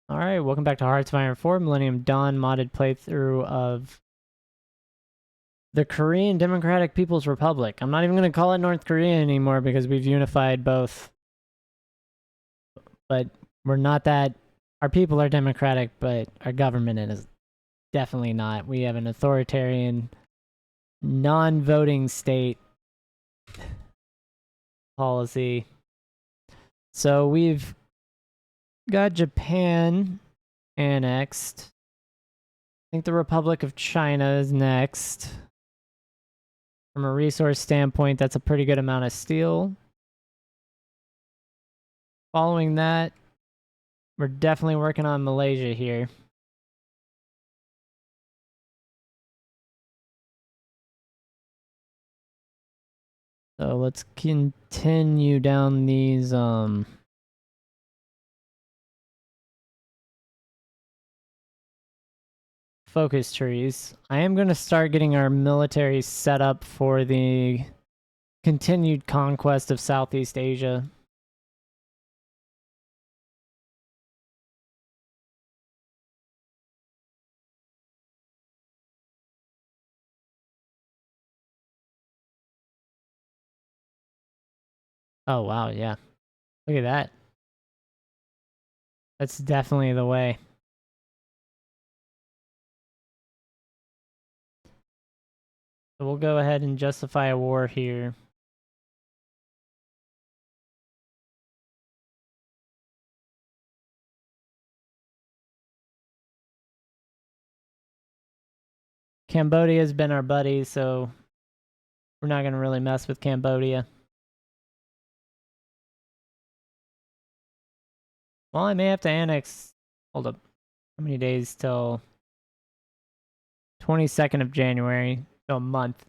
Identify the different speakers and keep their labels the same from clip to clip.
Speaker 1: Alright, welcome back to Hearts of Iron 4, Millennium Dawn modded playthrough of the Korean Democratic People's Republic. I'm not even going to call it North Korea anymore because we've unified both. But we're not that... Our people are democratic, but our government is definitely not. We have an authoritarian, non-voting state policy. So we've got Japan annexed. I think the Republic of China is next. From a resource standpoint, that's a pretty good amount of steel. Following that, we're definitely working on Malaysia here. So let's continue down these focus trees. I am going to start getting our military set up for the continued conquest of Southeast Asia. Oh, wow, yeah. Look at that. That's definitely the way. So we'll go ahead and justify a war here. Cambodia's been our buddy, so we're not going to really mess with Cambodia. Well, I may have to annex... Hold up. How many days till 22nd of January? So a month.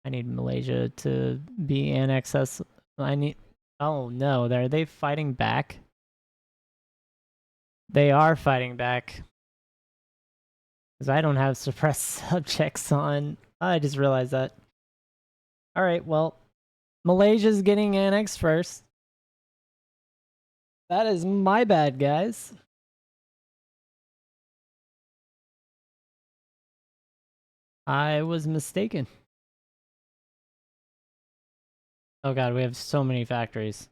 Speaker 1: I need Malaysia to be annexed. I need... Oh no, are they fighting back? They are fighting back. Because I don't have suppressed subjects on. I just realized that. Alright, well, Malaysia's getting annexed first. That is my bad, guys. I was mistaken. Oh god, we have so many factories.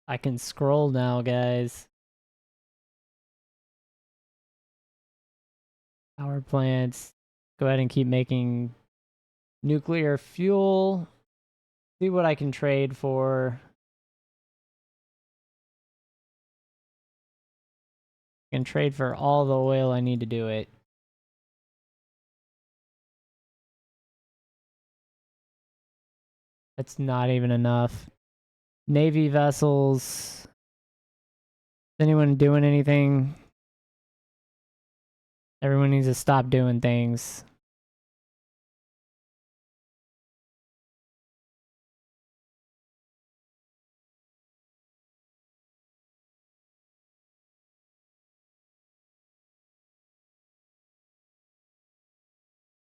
Speaker 1: I can scroll now, guys. Power plants. Go ahead and keep making nuclear fuel. See what I can trade for. I can trade for all the oil I need to do it. That's not even enough. Navy vessels. Is anyone doing anything? Everyone needs to stop doing things.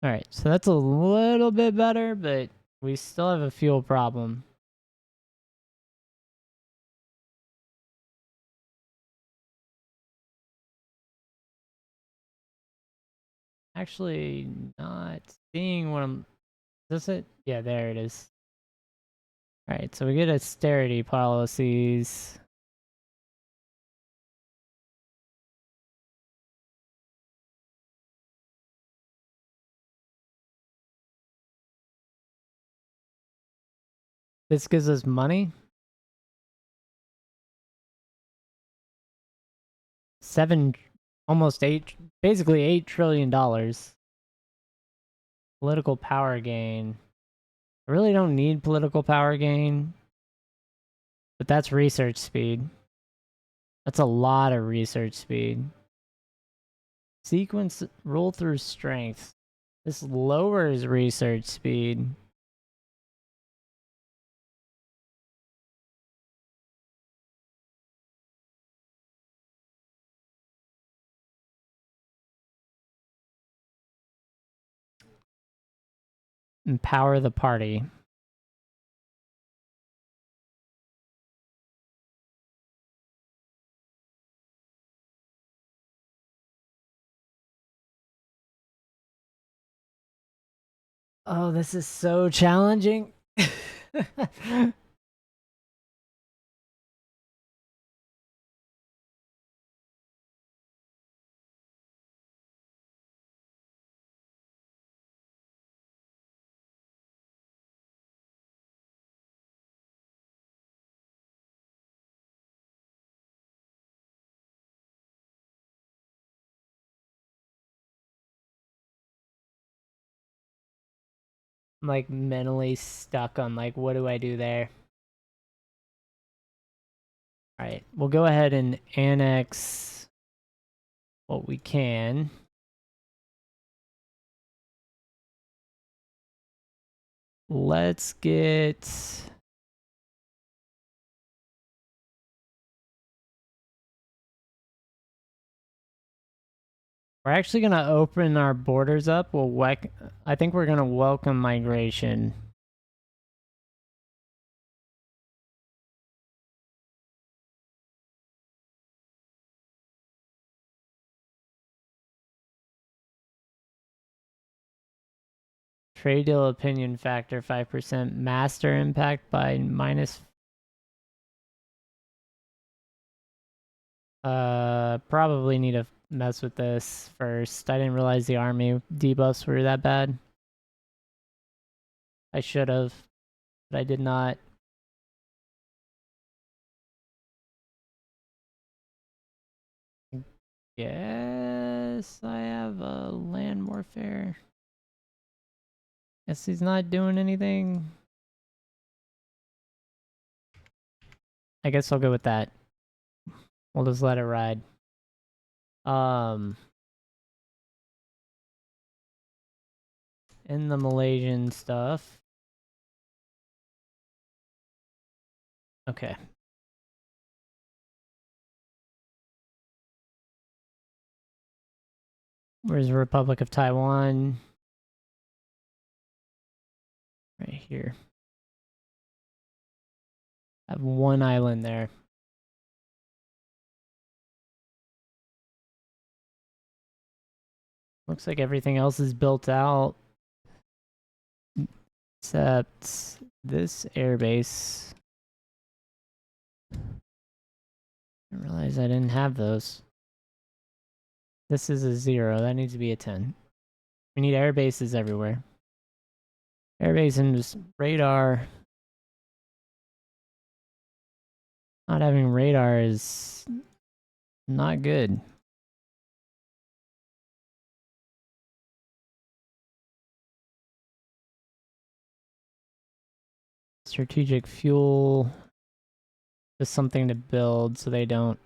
Speaker 1: Alright, so that's a little bit better, but we still have a fuel problem. Actually, not seeing what I'm... Is this it? Yeah, there it is. Alright, so we get austerity policies. This gives us money. Almost basically $8 trillion. Political power gain. I really don't need political power gain, but that's research speed. That's a lot of research speed. Sequence roll through strength. This lowers research speed. Empower the party. Oh, this is so challenging. I'm like mentally stuck on like, what do I do there? All right, we'll go ahead and annex what we can. Let's get... We're actually going to open our borders up. I think we're going to welcome migration. Trade deal opinion factor 5%. Master impact by minus... Probably need to mess with this first. I didn't realize the army debuffs were that bad. I should have, but I did not. Yes, I have a land warfare. Guess he's not doing anything. I guess I'll go with that. We'll just let it ride. In the Malaysian stuff. Okay. Where's the Republic of Taiwan? Right here. I have one island there. Looks like everything else is built out. Except this airbase. I didn't realize I didn't have those. This is a 0. That needs to be a 10. We need air bases everywhere. Airbase and just radar. Not having radar is not good. Strategic fuel. Just something to build so they don't.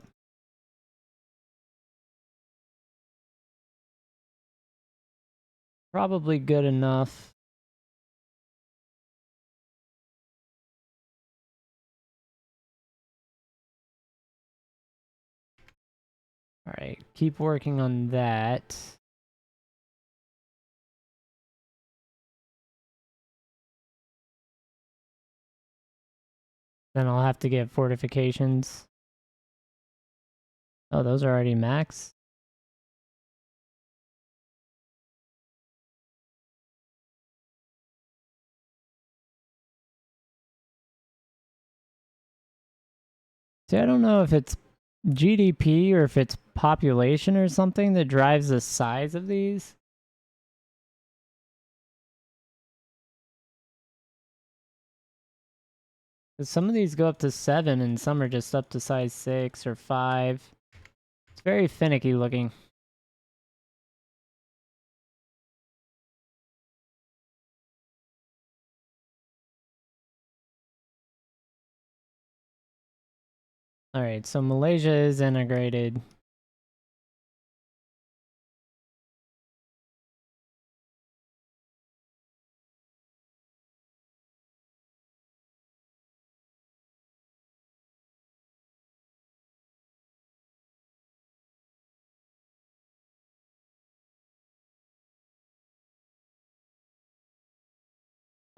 Speaker 1: Probably good enough. Alright, keep working on that. Then I'll have to get fortifications. Oh, those are already max. See, I don't know if it's GDP or if it's population or something that drives the size of these. Some of these go up to 7 and some are just up to size 6 or 5. It's very finicky looking. Alright, so Malaysia is integrated.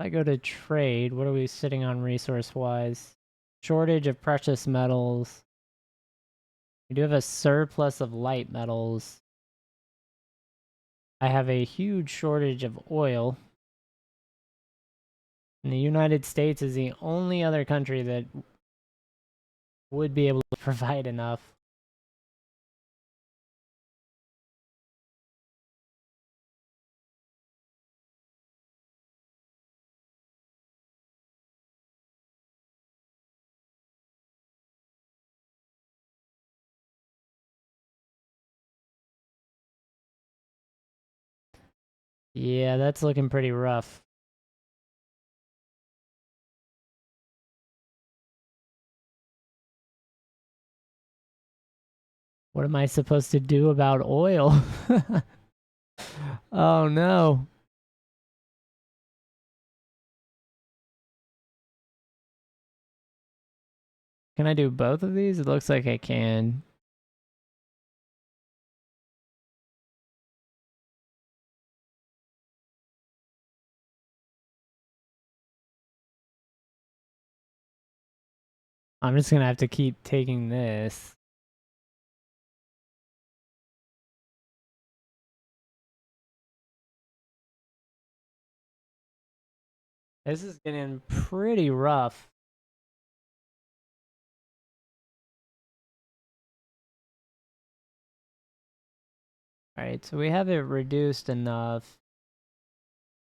Speaker 1: If I go to trade, what are we sitting on resource-wise? Shortage of precious metals. We do have a surplus of light metals. I have a huge shortage of oil. And the United States is the only other country that would be able to provide enough. Yeah, that's looking pretty rough. What am I supposed to do about oil? Oh no. Can I do both of these? It looks like I can. I'm just gonna have to keep taking this. This is getting pretty rough. Alright, so we have it reduced enough.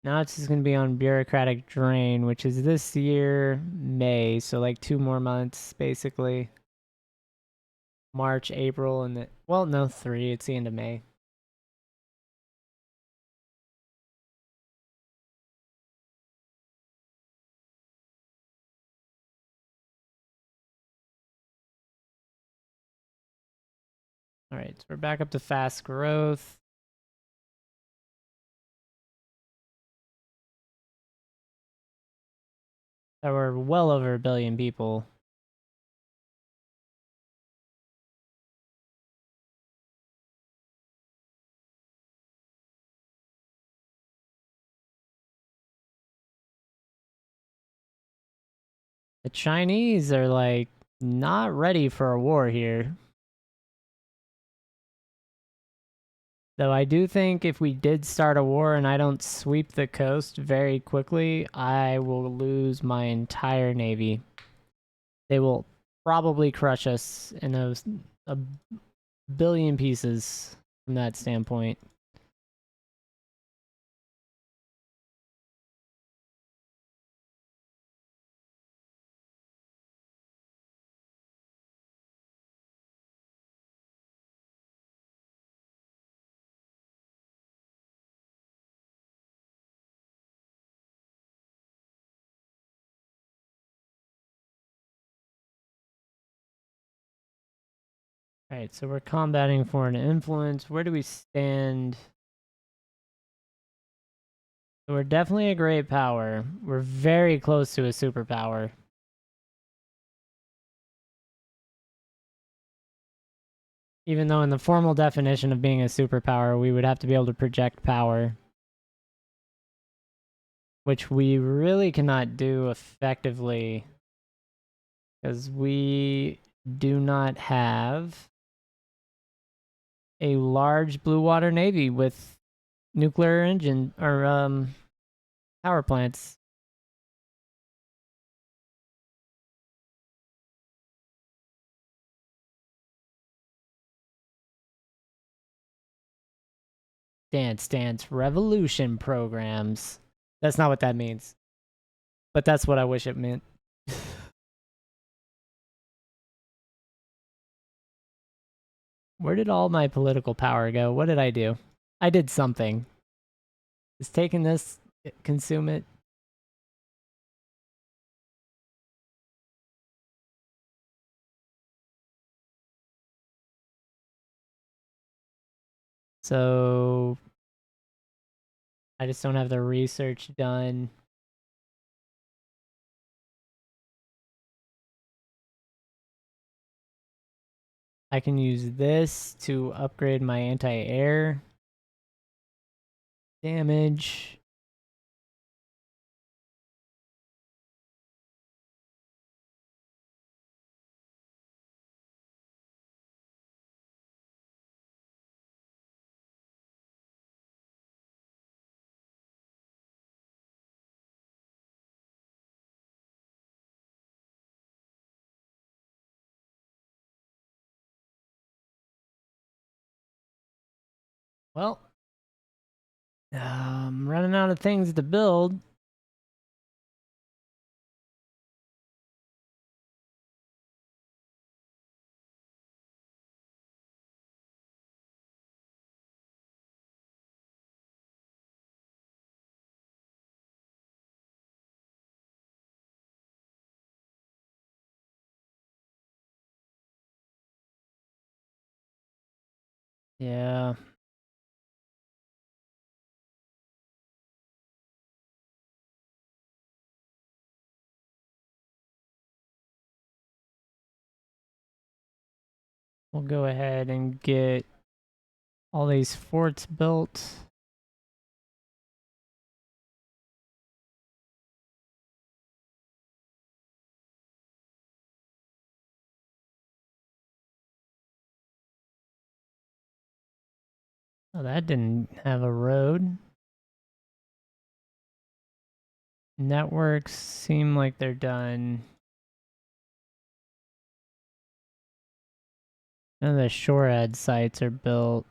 Speaker 1: Now it's just going to be on bureaucratic drain, which is this year, May. So like 2 more months, basically. March, April, and the, well, no, 3. It's the end of May. All right, so we're back up to fast growth. So we're well over 1 billion people. The Chinese are like not ready for a war here. Though I do think if we did start a war and I don't sweep the coast very quickly, I will lose my entire navy. They will probably crush us in a billion pieces from that standpoint. All right, so we're combating foreign influence. Where do we stand? So we're definitely a great power. We're very close to a superpower. Even though in the formal definition of being a superpower, we would have to be able to project power, which we really cannot do effectively because we do not have a large blue water navy with nuclear engine or power plants. Dance revolution programs. That's not what that means. But that's what I wish it meant. Where did all my political power go? What did I do? I did something. Is taking this consume it? So I just don't have the research done. I can use this to upgrade my anti-air damage. Well, I'm running out of things to build. Yeah. We'll go ahead and get all these forts built. Oh, that didn't have a road. Networks seem like they're done. None of the shore-ed sites are built.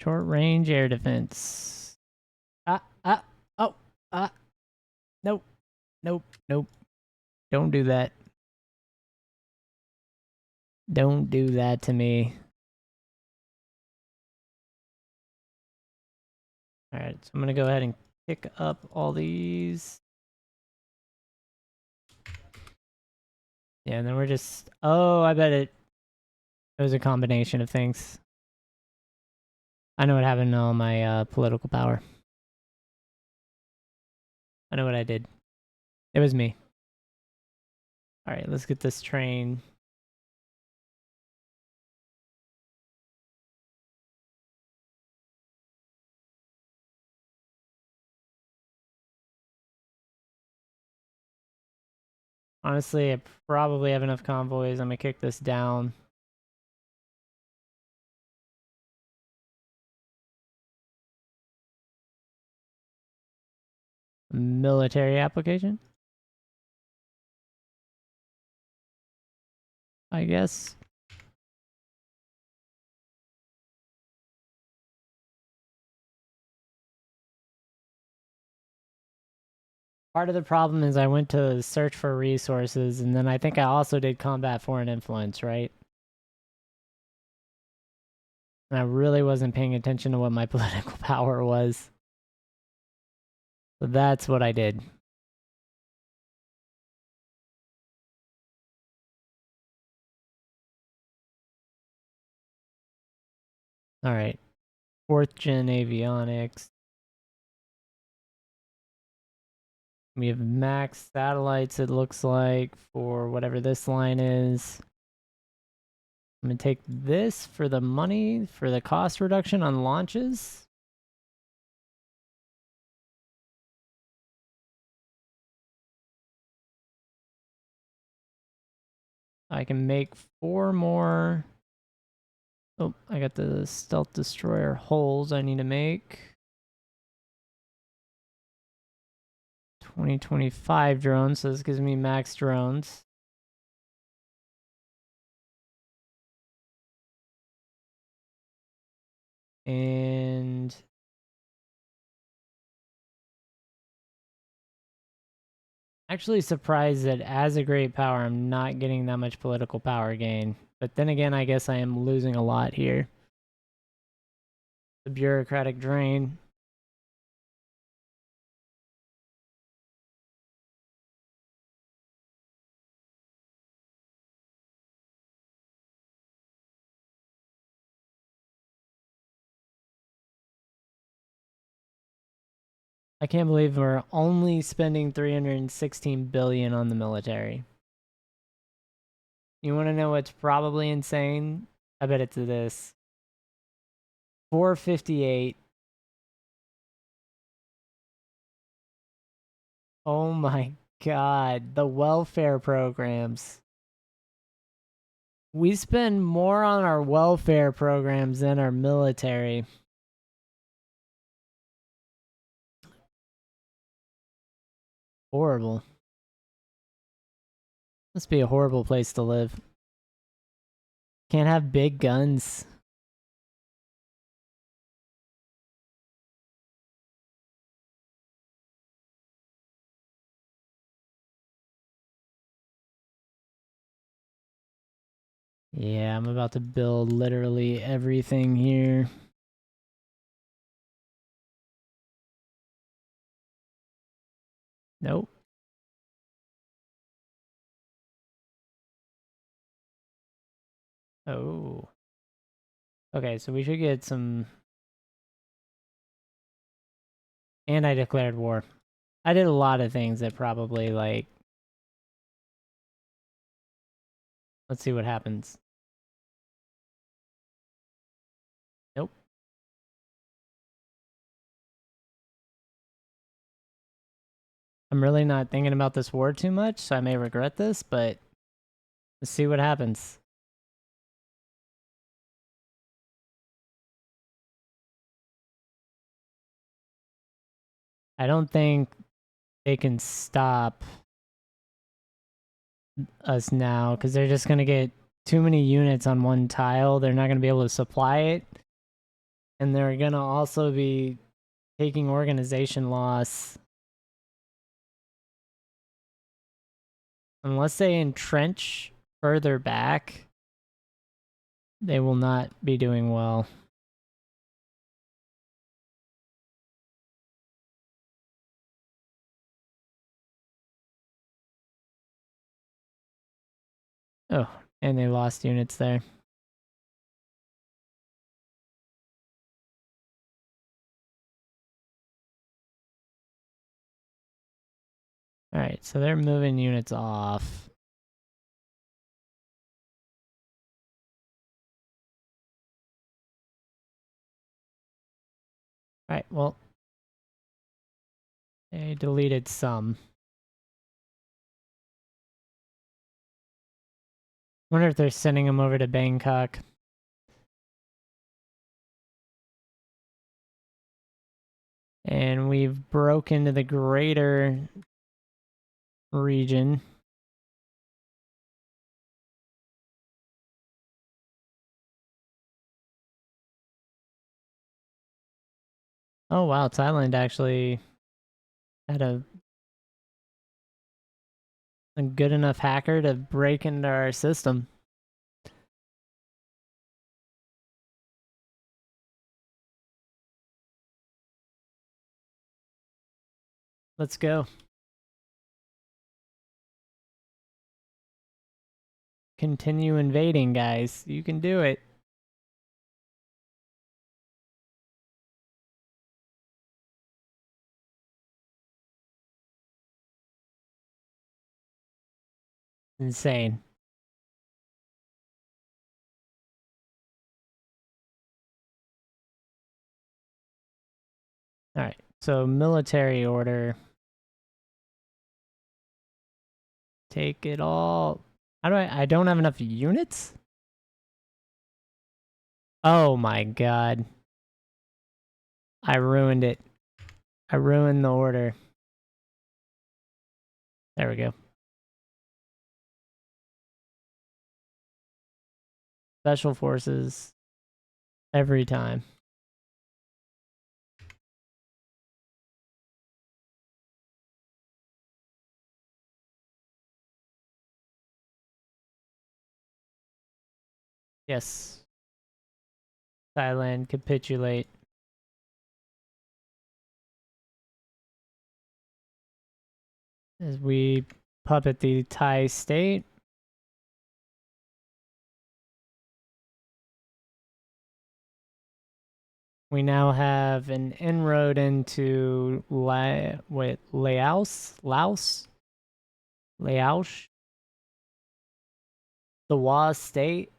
Speaker 1: Short-range air defense. Oh, nope, nope. Don't do that. Don't do that to me. Alright, so I'm gonna go ahead and pick up all these. Yeah, and then we're just... Oh, I bet it was a combination of things. I know what happened to all my political power. I know what I did. It was me. Alright, let's get this train. Honestly, I probably have enough convoys. I'm gonna kick this down. Military application? I guess. Part of the problem is I went to search for resources, and then I think I also did combat foreign influence, right? And I really wasn't paying attention to what my political power was. So that's what I did. Alright. 4th gen avionics. We have max satellites, it looks like, for whatever this line is. I'm gonna take this for the money, for the cost reduction on launches. I can make 4 more. Oh, I got the stealth destroyer holes I need to make. 2025 drones, so this gives me max drones. And actually surprised that as a great power, I'm not getting that much political power gain. But then again, I guess I am losing a lot here. The bureaucratic drain. I can't believe we're only spending 316 billion on the military. You want to know what's probably insane? I bet it's this. 458. Oh my god, the welfare programs. We spend more on our welfare programs than our military. Horrible. Must be a horrible place to live. Can't have big guns. Yeah, I'm about to build literally everything here. Nope. Oh. Okay, so we should get some... And I declared war. I did a lot of things that probably, like... Let's see what happens. Nope. I'm really not thinking about this war too much, so I may regret this, but let's see what happens. I don't think they can stop us now because they're just going to get too many units on one tile. They're not going to be able to supply it. And they're going to also be taking organization loss. Unless they entrench further back, they will not be doing well. Oh, and they lost units there. Alright, so they're moving units off. Alright, well, they deleted some. Wonder if they're sending them over to Bangkok. And we've broke into the greater region. Oh wow, Thailand actually had a good enough hacker to break into our system. Let's go. Continue invading, guys. You can do it. Insane. Alright, so military order. Take it all. How do I don't have enough units? Oh my god. I ruined it. I ruined the order. There we go. Special forces. Every time. Yes. Thailand, capitulate. As we puppet the Thai state. We now have an inroad into Laos? Laos? The Wa state?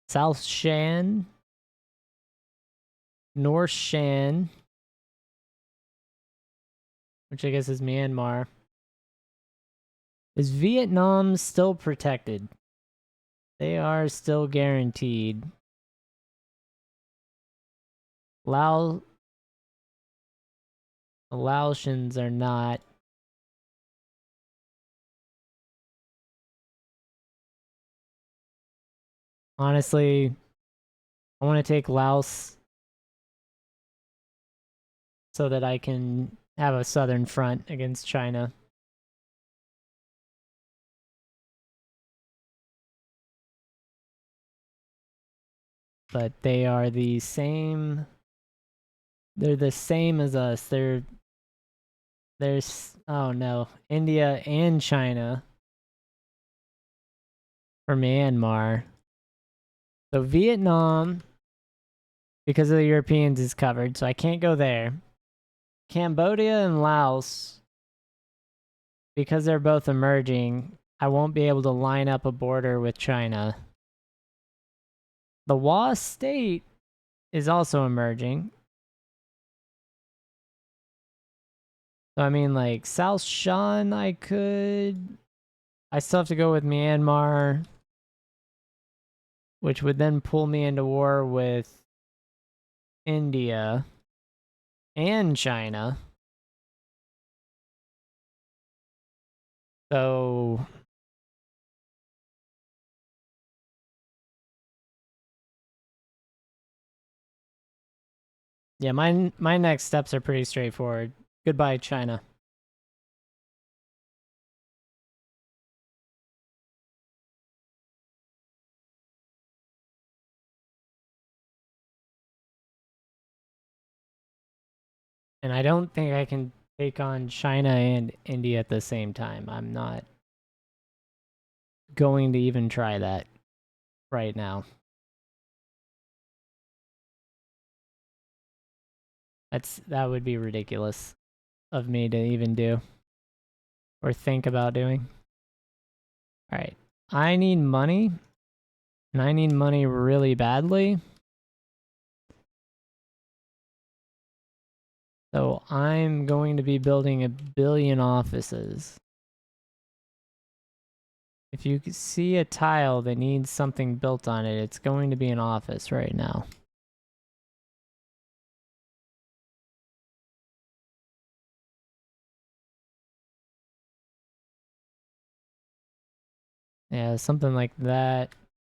Speaker 1: South Shan? North Shan? Which I guess is Myanmar. Is Vietnam still protected? They are still guaranteed. The Laotians are not. Honestly, I want to take Laos so that I can have a southern front against China. but they are the same. They're the same as us. There's oh no, India and China for Myanmar. So Vietnam, because of the Europeans, is covered, so I can't go there. Cambodia and Laos, because they're both emerging, I won't be able to line up a border with China. The Wa state is also emerging. So I mean, like, South Shan, I still have to go with Myanmar, which would then pull me into war with India and China. So yeah, my next steps are pretty straightforward. Goodbye, China. And I don't think I can take on China and India at the same time. I'm not going to even try that right now. That would be ridiculous of me to even do or think about doing. All right. I need money, and I need money really badly. So I'm going to be building 1 billion offices. If you see a tile that needs something built on it, it's going to be an office right now. Yeah, something like that.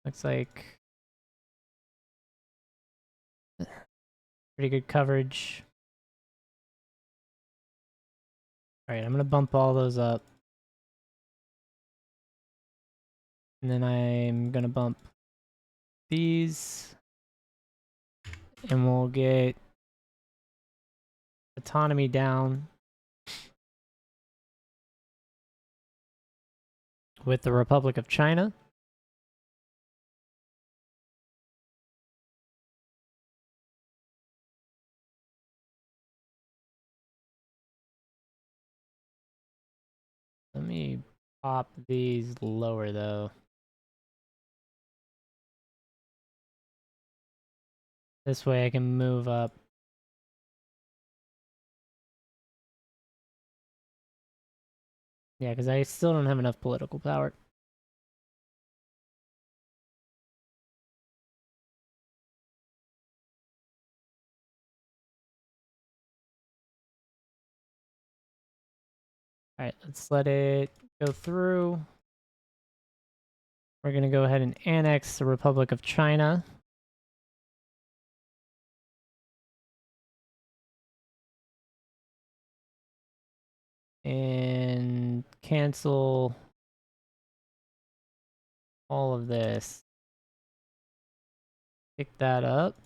Speaker 1: Looks like pretty good coverage. All right, I'm going to bump all those up. And then I'm going to bump these. And we'll get autonomy down with the Republic of China. Let me pop these lower though. This way I can move up. Yeah, because I still don't have enough political power. All right, let's let it go through. We're going to go ahead and annex the Republic of China. And cancel all of this. Pick that up.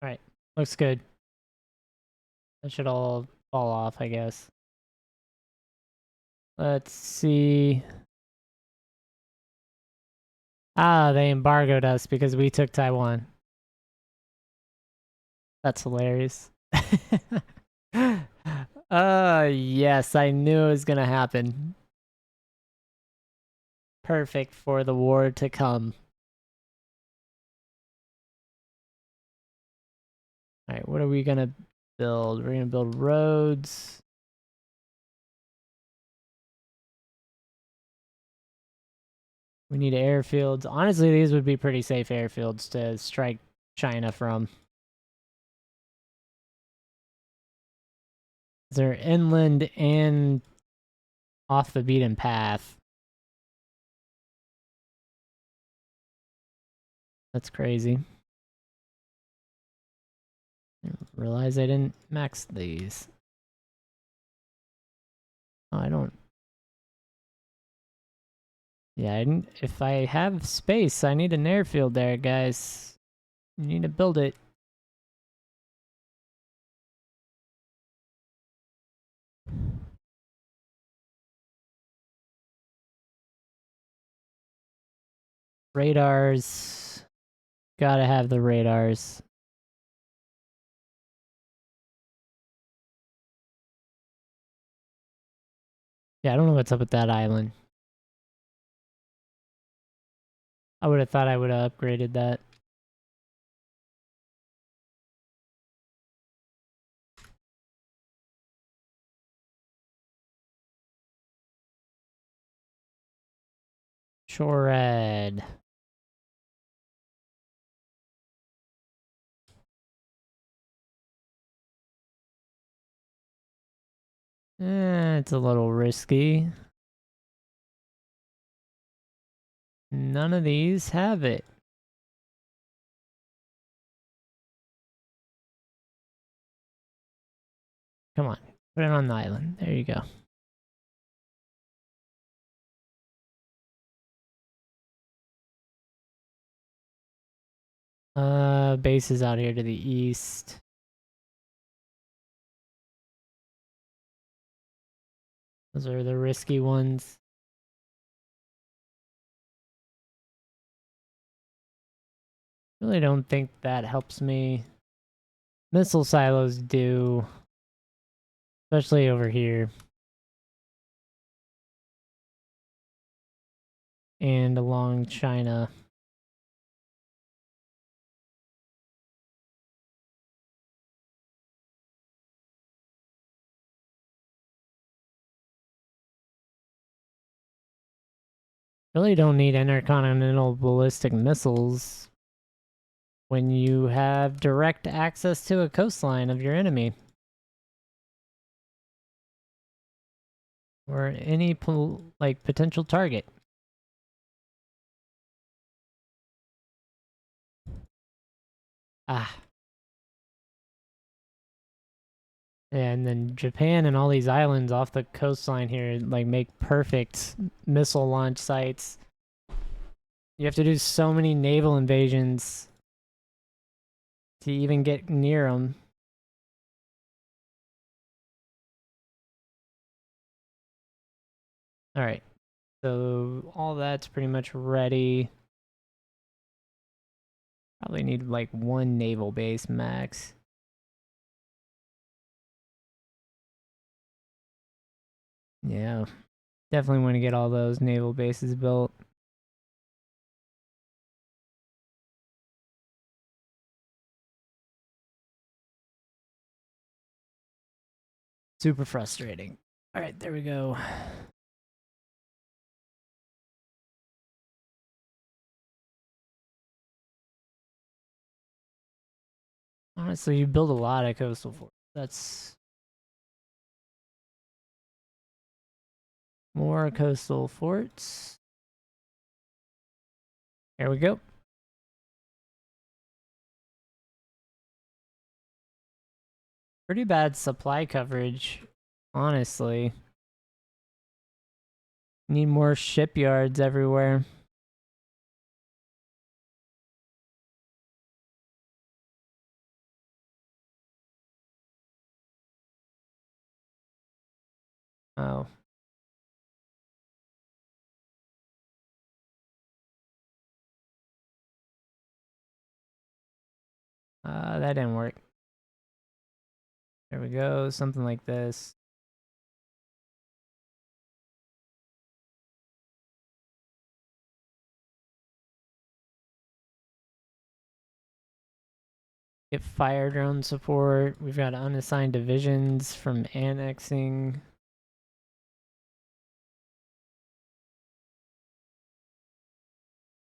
Speaker 1: All right, looks good. That should all fall off, I guess. Let's see. Ah, they embargoed us because we took Taiwan. That's hilarious. Yes, I knew it was gonna happen. Perfect for the war to come. Alright, what are we gonna build? We're gonna build roads. We need airfields. Honestly, these would be pretty safe airfields to strike China from. They're inland and off the beaten path. That's crazy. realize I didn't max these. Oh, I don't. Yeah, if I have space, I need an airfield there, guys. You need to build it. Radars. Gotta have the radars. Yeah, I don't know what's up with that island. I would have thought I would have upgraded that. Shore red. It's a little risky. None of these have it. Come on, put it on the island. There you go. Bases out here to the east. Those are the risky ones. Really don't think that helps me. Missile silos do. Especially over here. And along China. Really don't need intercontinental ballistic missiles when you have direct access to a coastline of your enemy. Or any potential target. Ah. And then Japan and all these islands off the coastline here make perfect missile launch sites. You have to do so many naval invasions to even get near them. All right. So all that's pretty much ready. Probably need one naval base max. Yeah. Definitely want to get all those naval bases built. Super frustrating. All right, there we go. Honestly, you build a lot of coastal forts. That's more coastal forts. Here we go. Pretty bad supply coverage, honestly. Need more shipyards everywhere. Oh. That didn't work. There we go, something like this. Get fire drone support. We've got unassigned divisions from annexing.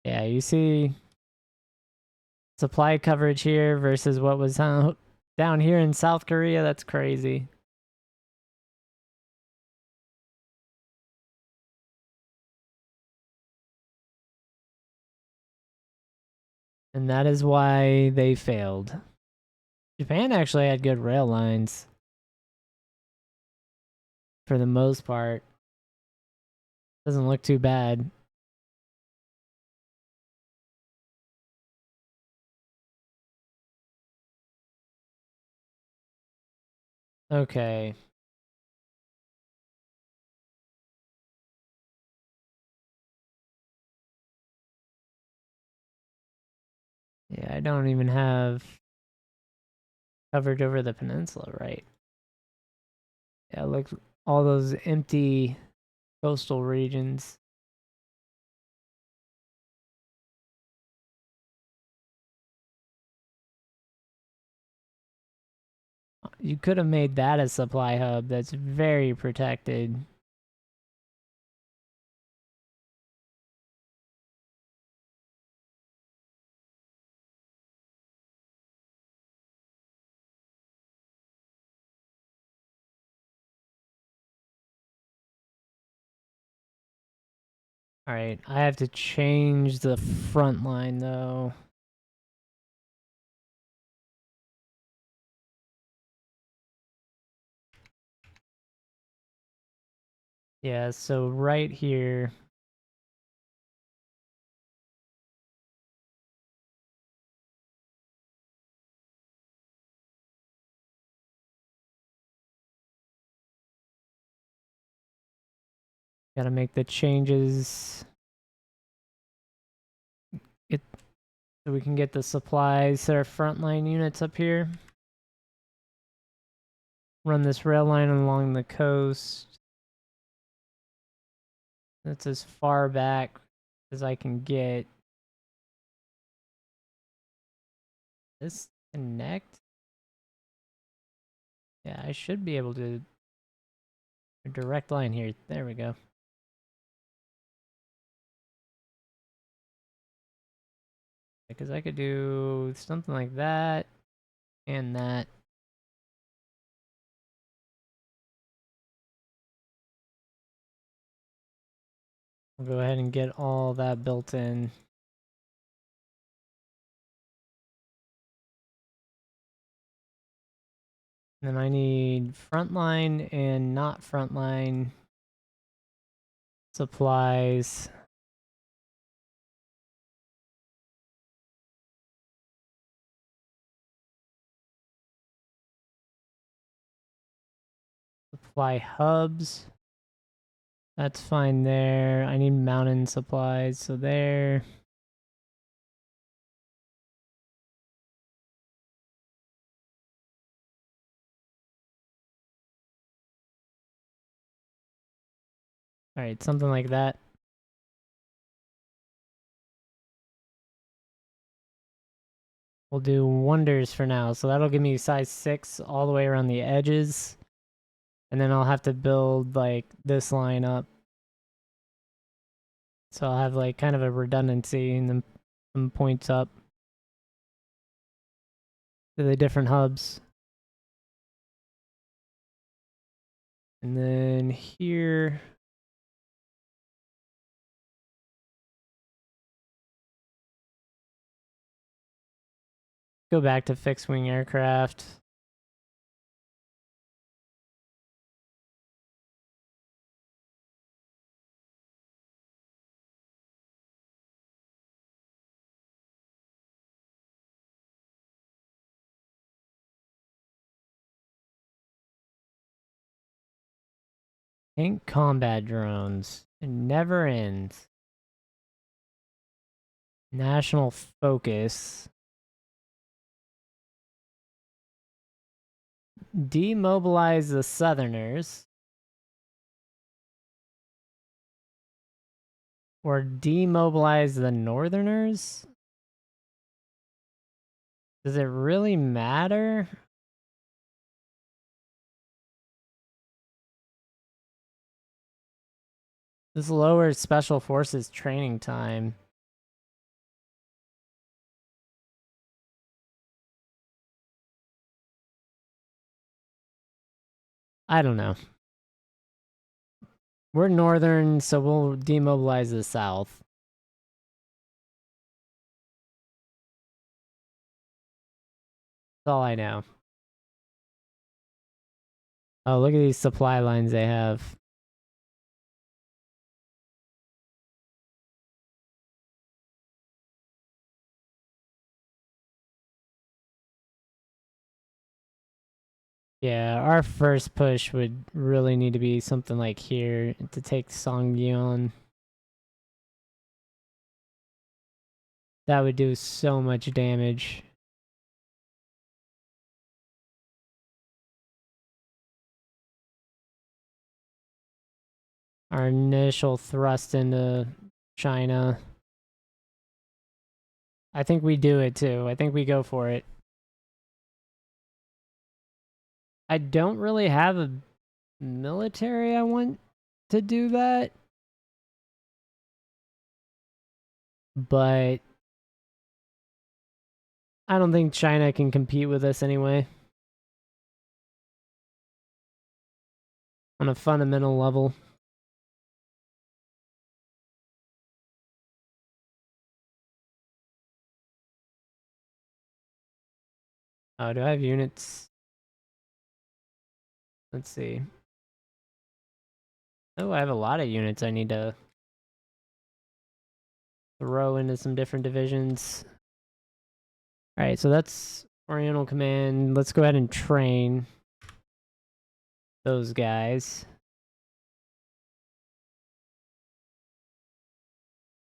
Speaker 1: Yeah, you see supply coverage here versus what was down here in South Korea. That's crazy. And that is why they failed. Japan actually had good rail lines for the most part. Doesn't look too bad. Okay. Yeah, I don't even have coverage over the peninsula, right? Yeah, look, all those empty coastal regions. You could have made that a supply hub that's very protected. Alright, I have to change the front line though. Yeah, so right here. Gotta make the changes. So we can get the supplies to our frontline units up here. Run this rail line along the coast. That's as far back as I can get. This connect? Yeah, I should be able to. A direct line here. There we go. Because I could do something like that and that. I'll go ahead and get all that built in. Then I need frontline and not frontline supplies. Supply hubs. That's fine there. I need mountain supplies, so there. Alright, something like that. We'll do wonders for now. So that'll give me size 6 all the way around the edges. And then I'll have to build like this line up. So I'll have like kind of a redundancy and then some points up to the different hubs. And then here. Go back to fixed wing aircraft. Tank combat drones. It never ends. National focus. Demobilize the Southerners. Or demobilize the Northerners? Does it really matter? This lowers Special Forces training time. I don't know. We're northern, so we'll demobilize the south. all I know. Oh, look at these supply lines they have. Yeah, our first push would really need to be something like here to take Songgyeon. That would do so much damage. Our initial thrust into China. I think we do it too. I think we go for it. I don't really have a military I want to do that. But I don't think China can compete with us anyway. On a fundamental level. Oh, do I have units? Let's see. Oh, I have a lot of units I need to throw into some different divisions. Alright, so that's Oriental Command. Let's go ahead and train those guys.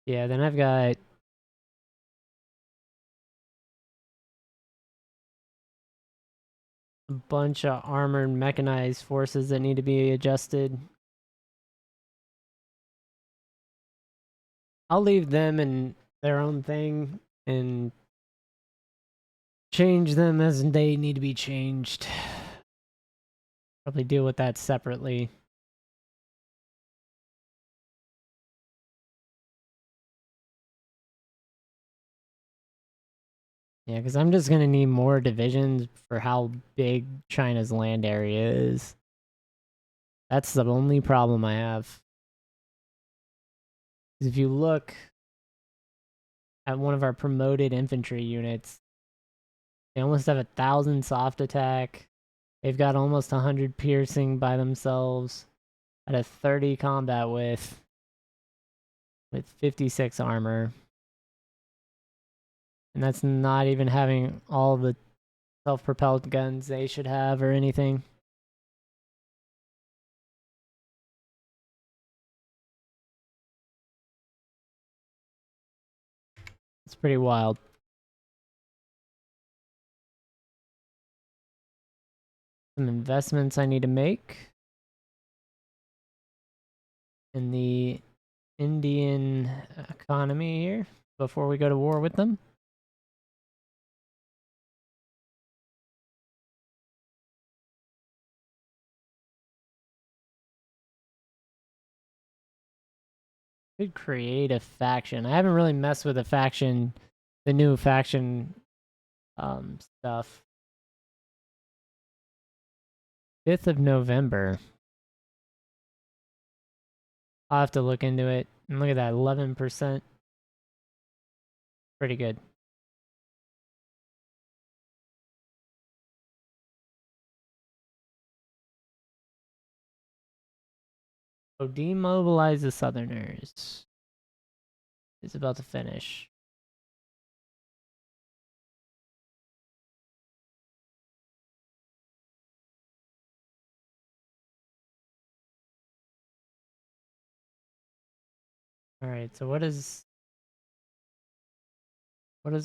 Speaker 1: Yeah, then I've got a bunch of armored mechanized forces that need to be adjusted. I'll leave them in their own thing and change them as they need to be changed. Probably deal with that separately. Yeah, because I'm just going to need more divisions for how big China's land area is. That's the only problem I have. If you look at one of our promoted infantry units, they almost have 1,000 soft attack. They've got almost 100 piercing by themselves at a 30 combat with 56 armor. And that's not even having all the self-propelled guns they should have or anything. It's pretty wild. Some investments I need to make in the Indian economy here before we go to war with them. Could create a faction. I haven't really messed with a faction, the new faction stuff. 5th of November. I'll have to look into it. And look at that, 11%. Pretty good. So demobilize the Southerners. It's about to finish. Alright, so what does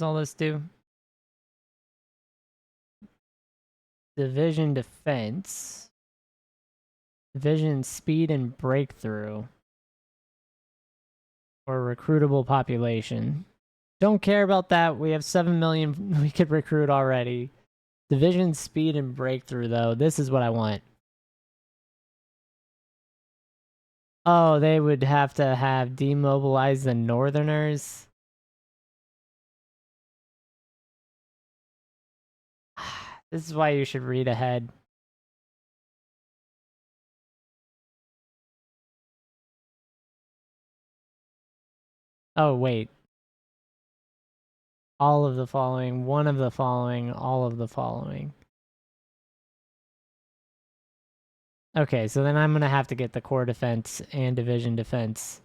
Speaker 1: all this do? Division defense. Division speed and breakthrough. Or recruitable population. Don't care about that. We have 7 million we could recruit already. Division speed and breakthrough, though. This is what I want. Oh, they would have to have demobilized the Northerners. This is why you should read ahead. Oh, wait. all of the following, one of the following, all of the following. Okay, so then I'm going to have to get the core defense and division defense.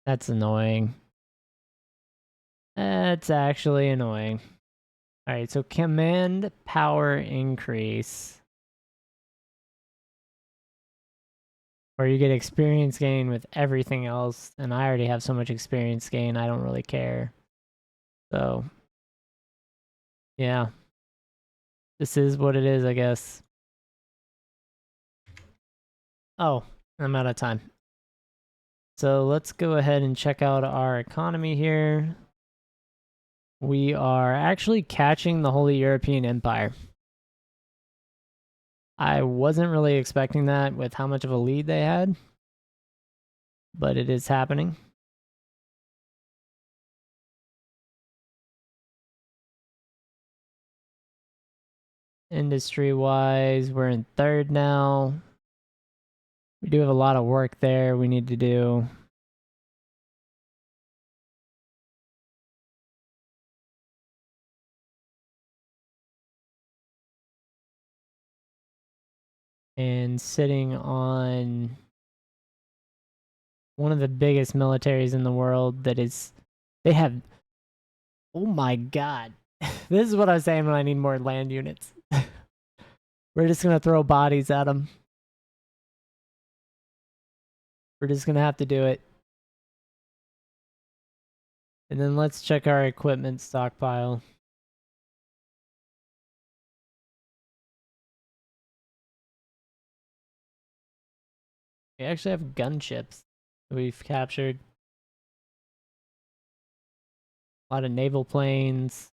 Speaker 1: That's annoying. That's actually annoying. All right, so command power increase. Where you get experience gain with everything else, and I already have so much experience gain, I don't really care. So, yeah. This is what it is, I guess. Oh, I'm out of time. So let's go ahead and check out our economy here. We are actually catching the Holy European Empire. I wasn't really expecting that with how much of a lead they had, but it is happening. Industry-wise, we're in third now. We do have a lot of work there we need to do. And sitting on one of the biggest militaries in the world that is, they have, oh my god. This is what I was saying when I need more land units. We're just going to throw bodies at them. We're just going to have to do it. And then let's check our equipment stockpile. We actually have gunships we've captured. A lot of naval planes.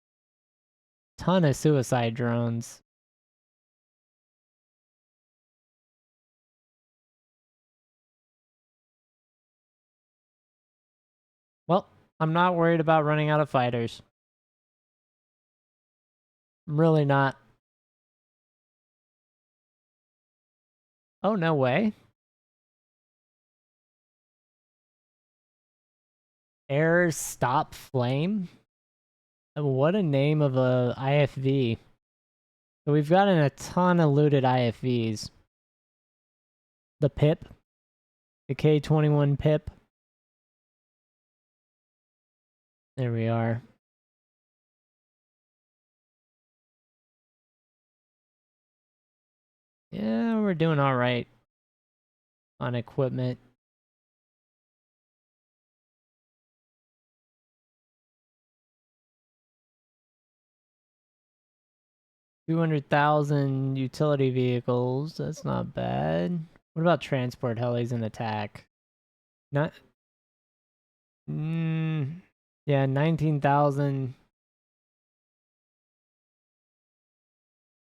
Speaker 1: Ton of suicide drones. Well, I'm not worried about running out of fighters. I'm really not. Oh, no way. Air stop flame? What a name of a IFV. So we've gotten a ton of looted IFVs. The PIP. The K-21 PIP. There we are. Yeah, we're doing all right on equipment. $200,000 utility vehicles. That's not bad. What about transport helis and attack? Not. Yeah, 19,000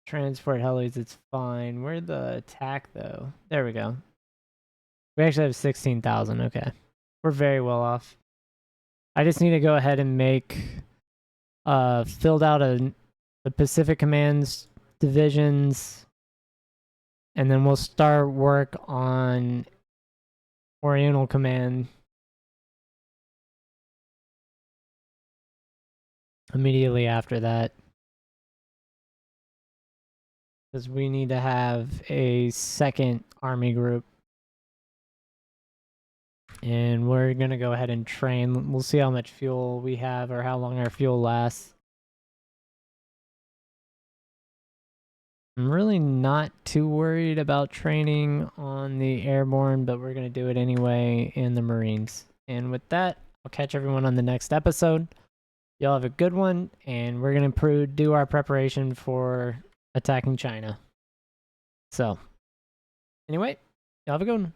Speaker 1: transport helis. It's fine. Where'd the attack though? There we go. We actually have 16,000. Okay, we're very well off. I just need to go ahead and make filled out the Pacific Command's divisions, and then we'll start work on Oriental Command immediately after that, because we need to have a second army group, and we're gonna go ahead and train. We'll see how much fuel we have or how long our fuel lasts. I'm really not too worried about training on the airborne, but we're going to do it anyway in the Marines. And with that, I'll catch everyone on the next episode. Y'all have a good one, and we're going to do our preparation for attacking China. So, anyway, y'all have a good one.